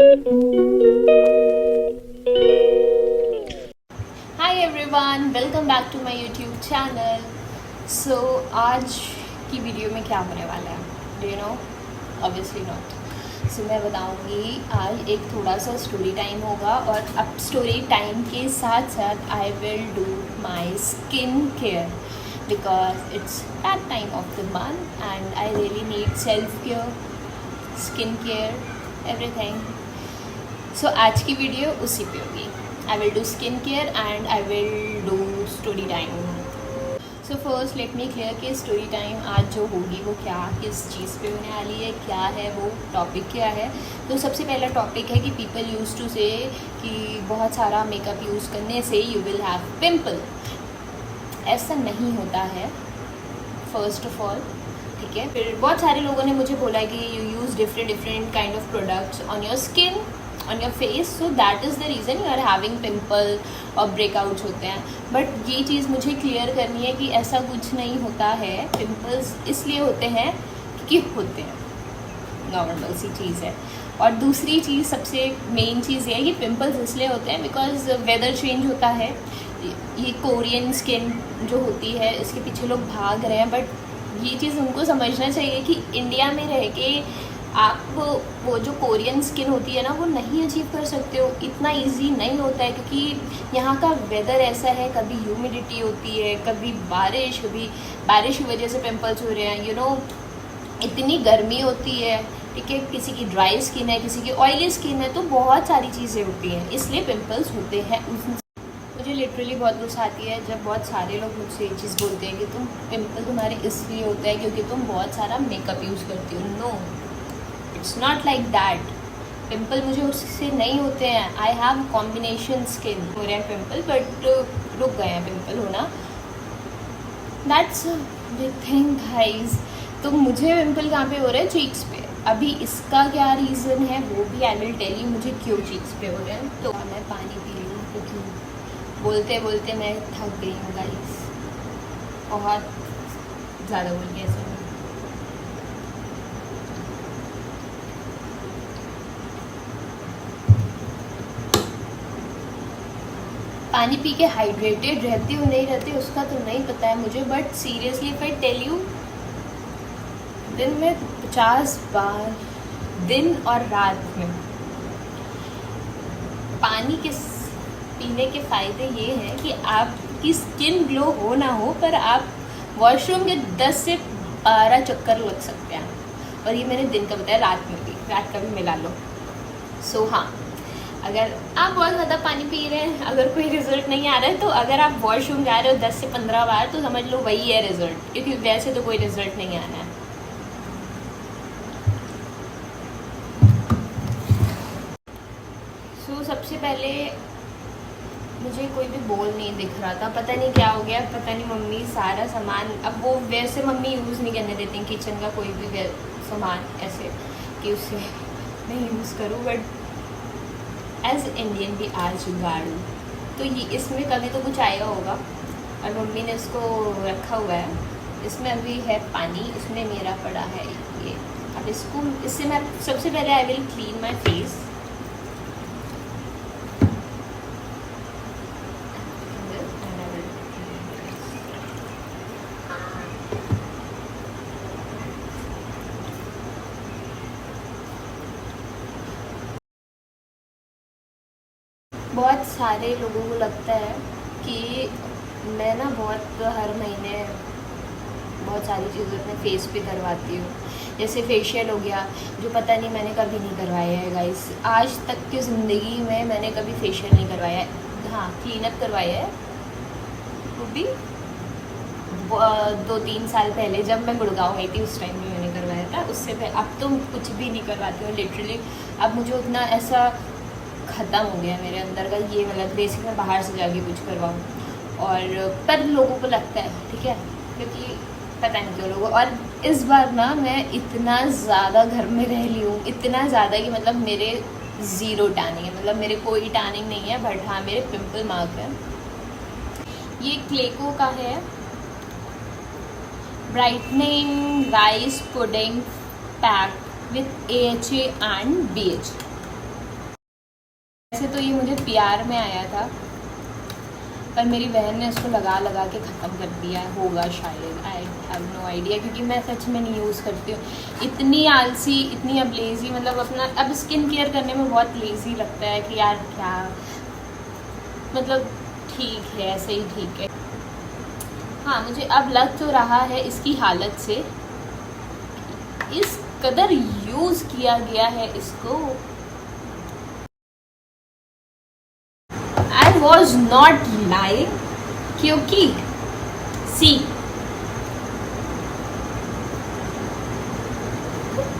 Hi everyone, welcome back to my YouTube channel. So आज की video में क्या होने वाला है, do you know? Obviously not. So मैं बताऊंगी आज एक थोड़ा सा स्टोरी टाइम होगा, और अब स्टोरी टाइम के साथ साथ I will do my skin care because it's that time of the month and I really need self care, skin care, everything. So आज की वीडियो उसी पे होगी। I will do skin care and I will do story time. So first let me clear कि story time आज जो होगी वो क्या, किस चीज़ पे होने वाली है, क्या है वो टॉपिक, क्या है। तो सबसे पहला टॉपिक है कि पीपल यूज टू से कि बहुत सारा मेकअप यूज़ करने से यू विल हैव पिम्पल। ऐसा नहीं होता है फर्स्ट ऑफ ऑल, ठीक है। फिर बहुत सारे लोगों ने मुझे बोला कि you use different kind of products on your skin, on your face, so that is the reason you are having pimple और ब्रेकआउट्स होते हैं। बट ये चीज़ मुझे क्लियर करनी है कि ऐसा कुछ नहीं होता है। पिम्पल्स इसलिए होते हैं क्योंकि होते हैं, नॉर्मल सी चीज़ है। और दूसरी चीज़, सबसे मेन चीज़ ये है कि पिम्पल्स इसलिए होते हैं बिकॉज वेदर चेंज होता है। ये कोरियन स्किन जो होती है इसके पीछे लोग भाग रहे हैं, बट ये चीज़ उनको समझना चाहिए कि इंडिया में रह के आप वो जो कोरियन स्किन होती है ना वो नहीं अचीव कर सकते हो। इतना इजी नहीं होता है क्योंकि यहाँ का वेदर ऐसा है, कभी ह्यूमिडिटी होती है, कभी बारिश की वजह से पिंपल्स हो रहे हैं, यू नो। इतनी गर्मी होती है, ठीक है। किसी की ड्राई स्किन है, किसी की ऑयली स्किन है, तो बहुत सारी चीज़ें होती हैं, इसलिए पिंपल्स होते हैं। मुझे लिटरली बहुत गुस्सा आती है जब बहुत सारे लोग मुझसे ये चीज़ बोलते हैं कि तुम पिंपल तुम्हारे इसलिए होता है क्योंकि तुम बहुत सारा मेकअप यूज़ करती हो। No, it's not like that. Pimple मुझे उससे नहीं होते हैं। आई हैव कॉम्बिनेशन स्किन, हो रहे हैं पिंपल, बट रुक गए हैं पिंपल होना। That's big thing guys. तो मुझे पिंपल कहाँ पे हो रहे हैं? चीक्स पे। अभी इसका क्या रीज़न है वो भी आई विल टेल यू, मुझे क्यों चीक्स पे हो रहे हैं। तो मैं पानी पी लूँ क्योंकि बोलते बोलते मैं थक गई हूँ गाइस, बहुत ज़्यादा बोल गया ऐसे। पानी पी के हाइड्रेटेड रहती हूँ नहीं रहती उसका तो नहीं पता है मुझे, but seriously if I tell you, दिन में 50 बार, दिन और रात में पानी के पीने के फ़ायदे ये हैं कि आपकी स्किन ग्लो हो ना हो, पर आप वॉशरूम के 10 से 12 चक्कर लग सकते हैं। और ये मैंने दिन का बताया, रात में भी, रात का भी मिला लो। सो हाँ, अगर आप बहुत ज़्यादा पानी पी रहे हैं, अगर कोई रिजल्ट नहीं आ रहा है, तो अगर आप वॉशरूम जा रहे हो 10 से 15 बार, तो समझ लो वही है रिजल्ट, क्योंकि वैसे तो कोई रिजल्ट नहीं आना है। सो सबसे पहले मुझे कोई भी बोल नहीं दिख रहा था, पता नहीं क्या हो गया, पता नहीं। मम्मी सारा सामान, अब वो वैसे मम्मी यूज़ नहीं करने देती किचन का कोई भी सामान ऐसे कि उसे नहीं यूज़ करूँ, बट एज इंडियन भी आज जुगाड़ू, तो ये इसमें कभी तो कुछ आया होगा। और मम्मी ने इसको रखा हुआ है, इसमें अभी है पानी, इसमें मेरा पड़ा है ये। अब इससे मैं सबसे पहले I will clean my face. बहुत सारे लोगों को लगता है कि मैं ना बहुत हर महीने बहुत सारी चीज़ें अपने फेस पे करवाती हूँ, जैसे फेशियल हो गया, जो पता नहीं मैंने कभी नहीं करवाया है गाइस। आज तक की ज़िंदगी में मैंने कभी फेशियल नहीं करवाया है। हाँ, क्लीन अप करवाया है, वो भी 2-3 साल पहले जब मैं गुड़गांव गई थी उस टाइम में मैंने करवाया था। उससे अब तो कुछ भी नहीं करवाती हूँ लिटरली। अब मुझे उतना ऐसा ख़त्म हो गया मेरे अंदर का ये वाला क्रेज़ कि मैं बाहर से जाके कुछ करवाऊँ। और पर लोगों को लगता है, ठीक है, क्योंकि पता नहीं क्यों लोगों। और इस बार ना मैं इतना ज़्यादा घर में रह ली हूँ, इतना ज़्यादा कि मतलब मेरे ज़ीरो टैनिंग है, मतलब मेरे कोई टैनिंग नहीं है, बट हाँ मेरे पिंपल मार्क है। ये क्लेको का है, brightening rice pudding pack with AHA and BH। वैसे तो ये मुझे प्यार में आया था, पर मेरी बहन ने इसको लगा लगा के ख़त्म कर दिया होगा शायद, आई हैव नो आइडिया, क्योंकि मैं सच में नहीं यूज़ करती हूँ। इतनी आलसी, इतनी अब लेज़ी, मतलब अपना अब स्किन केयर करने में बहुत लेज़ी लगता है कि यार क्या, मतलब ठीक है, ऐसे ही ठीक है। हाँ, मुझे अब लग तो रहा है इसकी हालत से, इस कदर यूज़ किया गया है इसको। I was not lying, क्योंकि सी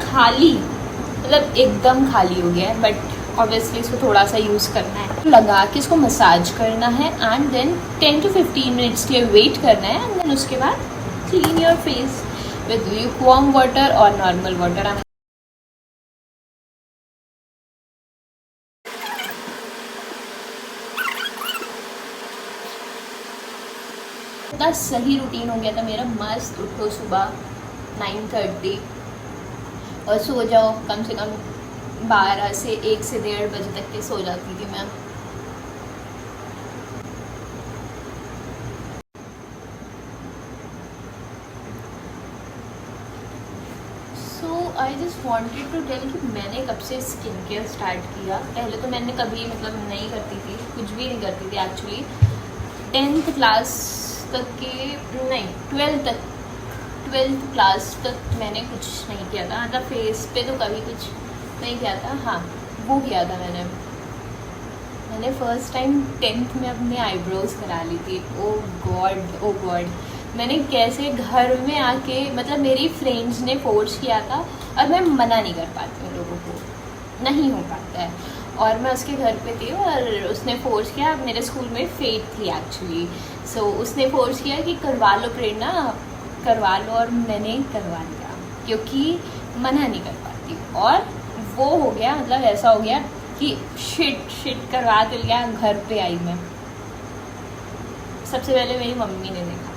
खाली, मतलब एकदम खाली हो गया है, बट ऑब्वियसली इसको थोड़ा सा यूज़ करना है, लगा के इसको मसाज करना है एंड देन 10 to 15 मिनट्स के लिए वेट करना है एंड देन उसके बाद clean your face with lukewarm water और नॉर्मल वाटर। इतना सही रूटीन हो गया था मेरा, मस्त उठो सुबह 9:30 और सो जाओ कम से कम 12 से 1 से 1:30 बजे तक के सो जाती थी मैं। So I just wanted to tell कि मैंने कब से स्किन केयर स्टार्ट किया। पहले तो मैंने कभी मतलब नहीं करती थी, कुछ भी नहीं करती थी एक्चुअली। 10th क्लास तक के, नहीं 12th क्लास तक मैंने कुछ नहीं किया था, मतलब फेस पे तो कभी कुछ नहीं किया था। हाँ, वो किया था मैंने फर्स्ट टाइम 10th में अपने आईब्रोज करा ली थी। ओ गॉड, मैंने कैसे घर में आके, मतलब मेरी फ्रेंड्स ने फोर्स किया था और मैं मना नहीं कर पाती हूँ, लोगों को नहीं हो पाता है। और मैं उसके घर पे थी और उसने फोर्स किया, मेरे स्कूल में फेट थी एक्चुअली, सो उसने फोर्स किया कि करवा लो प्रेरणा, करवा लो, और मैंने करवा लिया क्योंकि मना नहीं कर पाती। और वो हो गया, मतलब ऐसा हो गया कि शिट करवा तो लिया। घर पे आई मैं, सबसे पहले मेरी मम्मी ने देखा,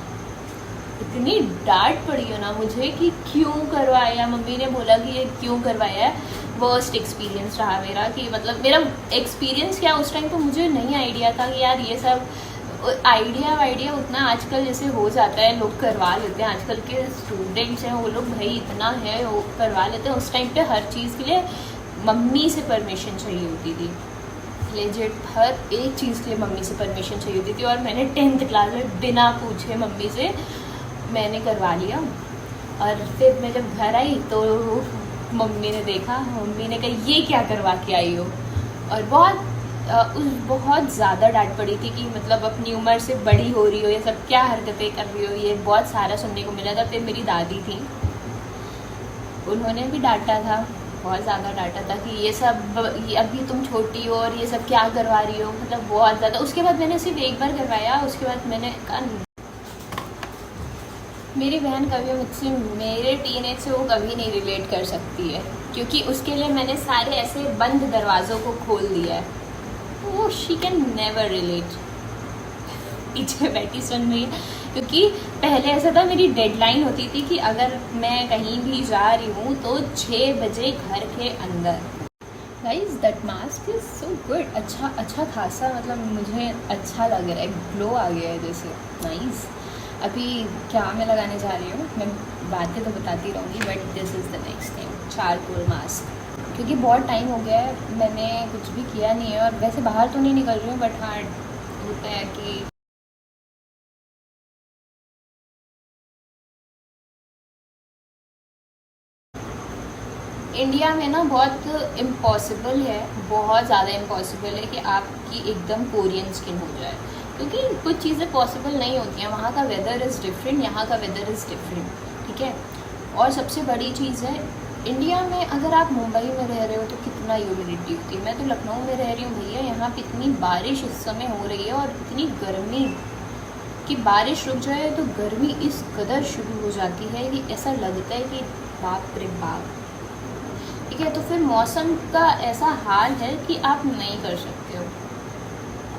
इतनी डांट पड़ी हो ना मुझे कि क्यों करवाया। मम्मी ने बोला कि ये क्यों करवाया है। वर्स्ट एक्सपीरियंस रहा मेरा, कि मतलब मेरा एक्सपीरियंस क्या, उस टाइम तो मुझे नहीं आइडिया था कि यार ये सब आइडिया उतना आजकल जैसे हो जाता है, लोग करवा लेते हैं। आजकल के स्टूडेंट्स हैं वो लोग, भाई इतना है वो करवा लेते हैं। उस टाइम पे हर चीज़ के लिए मम्मी से परमिशन चाहिए होती थी, लेजिट हर एक चीज़ के लिए मम्मी से परमिशन चाहिए होती थी। और मैंने 10th क्लास में बिना पूछे मम्मी से मैंने करवा लिया। और फिर मैं जब घर आई तो मम्मी ने देखा, मम्मी ने कहा ये क्या करवा के आई हो। और बहुत ज़्यादा डांट पड़ी थी कि मतलब अपनी उम्र से बड़ी हो रही हो, ये सब क्या हरकतें कर रही हो, ये बहुत सारा सुनने को मिला था। फिर मेरी दादी थी, उन्होंने भी डांटा था, बहुत ज़्यादा डांटा था कि ये सब, ये अभी तुम छोटी हो और ये सब क्या करवा रही हो, मतलब बहुत ज़्यादा। उसके बाद मैंने सिर्फ एक बार करवाया, उसके बाद मैंने कहा मेरी बहन कभी मुझसे, मेरे टीनेज से वो कभी नहीं रिलेट कर सकती है, क्योंकि उसके लिए मैंने सारे ऐसे बंद दरवाज़ों को खोल दिया है। वो शी कैन नेवर रिलेट। पीछे बैठी सुन रही है, क्योंकि पहले ऐसा था, मेरी डेडलाइन होती थी कि अगर मैं कहीं भी जा रही हूँ तो 6 बजे घर के अंदर। Guys that mask is so good, अच्छा खासा, मतलब मुझे अच्छा लग रहा है, ग्लो आ गया है जैसे, नाइस। अभी क्या मैं लगाने जा रही हूँ, मैं बातें तो बताती रहूँगी, but this is the next thing, charcoal mask. क्योंकि बहुत टाइम हो गया है, मैंने कुछ भी किया नहीं है, और वैसे बाहर तो नहीं निकल रही हूँ, बट हाँ होता है कि इंडिया में ना बहुत इम्पॉसिबल है, बहुत ज़्यादा इम्पॉसिबल है कि आपकी एकदम कोरियन स्किन हो जाए, क्योंकि कुछ चीज़ें पॉसिबल नहीं होती हैं। वहाँ का वेदर इज़ डिफरेंट, यहाँ का वेदर इज़ डिफरेंट, ठीक है। और सबसे बड़ी चीज़ है, इंडिया में अगर आप मुंबई में रह रहे हो तो कितना ह्यूमिडिटी होती है। मैं तो लखनऊ में रह रही हूँ भैया, यहाँ पे इतनी बारिश इस समय हो रही है और इतनी गर्मी कि बारिश रुक जाए तो गर्मी इस कदर शुरू हो जाती है कि ऐसा लगता है कि बाप रे बाप, ठीक है। तो फिर मौसम का ऐसा हाल है कि आप नहीं कर सकते हो।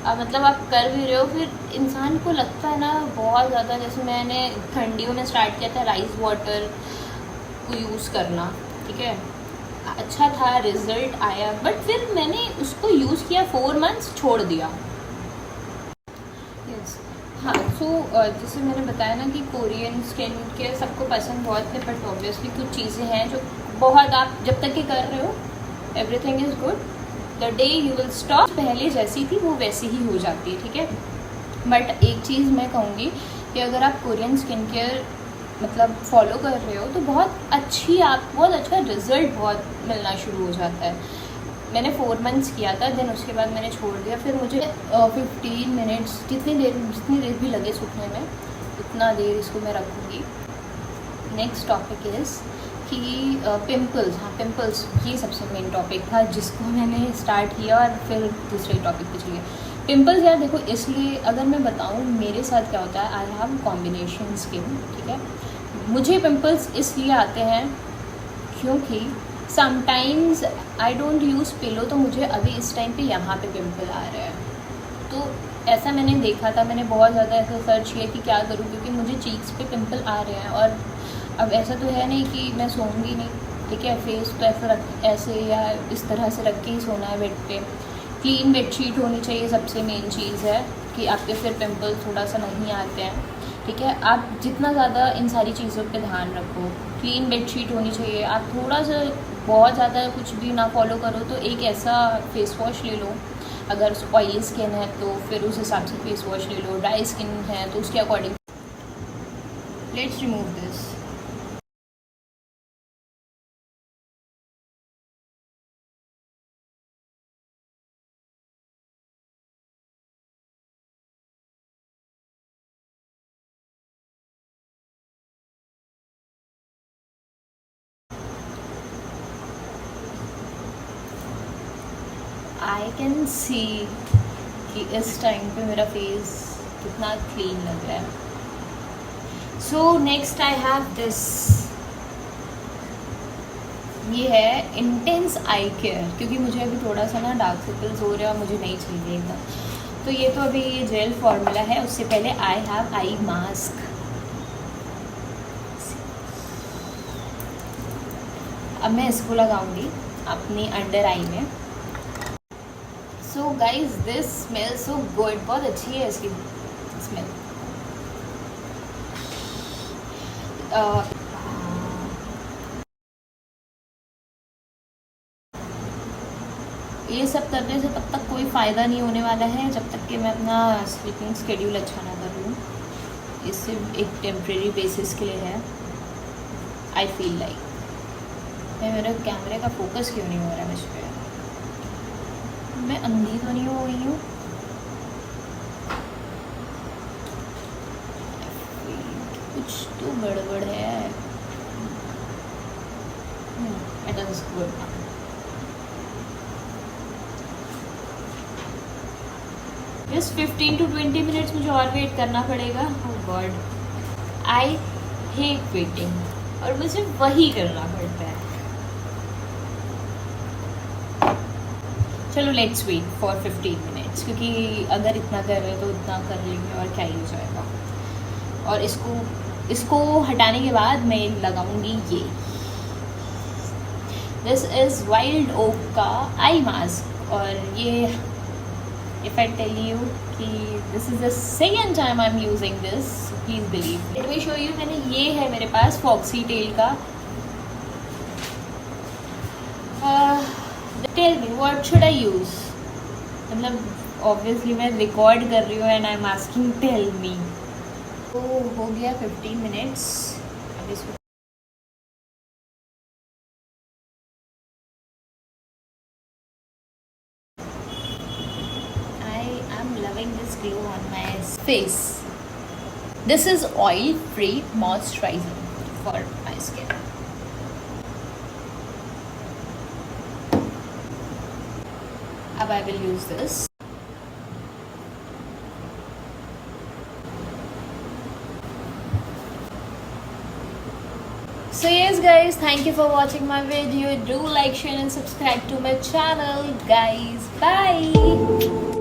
अब मतलब आप कर भी रहे हो, फिर इंसान को लगता है ना बहुत ज़्यादा, जैसे मैंने ठंडियों में स्टार्ट किया था राइस वाटर को यूज़ करना, ठीक है। अच्छा था, रिजल्ट आया, बट फिर मैंने उसको यूज़ किया 4 मंथ्स, छोड़ दिया। यस हाँ, सो जैसे मैंने बताया ना कि कोरियन स्किन केयर सबको पसंद बहुत है, बट ऑब्वियसली कुछ चीज़ें हैं जो बहुत, आप जब तक कि कर रहे हो everything is good, the day you will stop, पहले जैसी थी वो वैसी ही हो जाती है, ठीक है। बट एक चीज़ मैं कहूँगी कि अगर आप कोरियन स्किन केयर मतलब फॉलो कर रहे हो तो बहुत अच्छा रिजल्ट बहुत मिलना शुरू हो जाता है। मैंने 4 मंथ्स किया था, देन उसके बाद मैंने छोड़ दिया। फिर मुझे 15 मिनट्स जितनी देर भी लगे सूखने में, उतना देर इसको मैं रखूँगी। नेक्स्ट टॉपिक इज़ कि पिंपल्स। हाँ, पिंपल्स ये सबसे मेन टॉपिक था जिसको मैंने स्टार्ट किया और फिर दूसरे टॉपिक पे चलिए। पिंपल्स यार देखो, इसलिए अगर मैं बताऊँ मेरे साथ क्या होता है, आई हैव कॉम्बिनेशन स्किन, ठीक है। मुझे पिंपल्स इसलिए आते हैं क्योंकि sometimes I don't use pillow, तो मुझे अभी इस टाइम पे यहाँ पे पिंपल आ रहा है। तो ऐसा मैंने देखा था, मैंने बहुत ज़्यादा ऐसा सर्च किया कि क्या करूँ, क्योंकि मुझे चीक्स पे पिंपल आ रहे हैं। और अब ऐसा तो है नहीं कि मैं सोऊंगी नहीं, ठीक है। फेस तो ऐसे या इस तरह से रख के ही सोना है बेड पे। क्लीन बेडशीट होनी चाहिए, सबसे मेन चीज़ है कि आपके फिर पिंपल थोड़ा सा नहीं आते हैं, ठीक है। आप जितना ज़्यादा इन सारी चीज़ों पे ध्यान रखो, क्लीन बेडशीट होनी चाहिए। आप थोड़ा सा बहुत ज़्यादा कुछ भी ना फॉलो करो तो एक ऐसा फेस वॉश ले लो, अगर ऑयली स्किन है तो फिर उस हिसाब से फेस वॉश ले लो, ड्राई स्किन है तो उसके according. Let's remove this. I can see कि इस टाइम पे मेरा फेस कितना क्लीन लग रहा है। So next I have this, ये है इंटेंस आई केयर, क्योंकि मुझे अभी थोड़ा सा ना डार्क सर्कल्स हो रहे हैं और मुझे नहीं चाहिए एकदम। तो ये तो अभी ये जेल फॉर्मूला है, उससे पहले आई हैव आई मास्क। अब मैं इसको लगाऊंगी अपनी अंडर आई में। So guys this smell so good, बहुत अच्छी है इसकी स्मेल। ये सब करने से तब तक कोई फ़ायदा नहीं होने वाला है जब तक कि मैं अपना स्लीपिंग स्केड्यूल अच्छा ना कर लूँ। ये सिर्फ एक टेम्प्रेरी बेसिस के लिए है। आई फील लाइक मेरे कैमरे का फोकस क्यों नहीं हो रहा है मुझ पर, मैं अंधी तो नहीं हो गई हूँ। कुछ तो गड़बड़ है। It is good now. Just 15 to 20 minutes मुझे और वेट करना पड़ेगा। ओह गॉड, आई हेट वेटिंग और मुझे वही करना पड़ता है। चलो लेट्स वेट फॉर 15 मिनट्स, क्योंकि अगर इतना कर रहे तो इतना कर लेंगे और क्या ही हो जाएगा। और इसको हटाने के बाद मैं लगाऊंगी ये, दिस इज़ वाइल्ड ओक का आई मास्क। और ये इफ़ आई टेल यू कि this is the second time I am using this, please believe. Let me show you. मैंने ये है मेरे पास फॉक्सी टेल का। Tell me what should I use, मतलब ऑब्वियसली मैं रिकॉर्ड कर रही हूँ and I am asking tell me. तो हो गया 15 मिनट्स। अब इसको I am loving this glow on my face. This is oil free moisturiser for my skin. अब I will use this. So yes guys, thank you for watching my video. Do like, share and subscribe to my channel guys. Bye.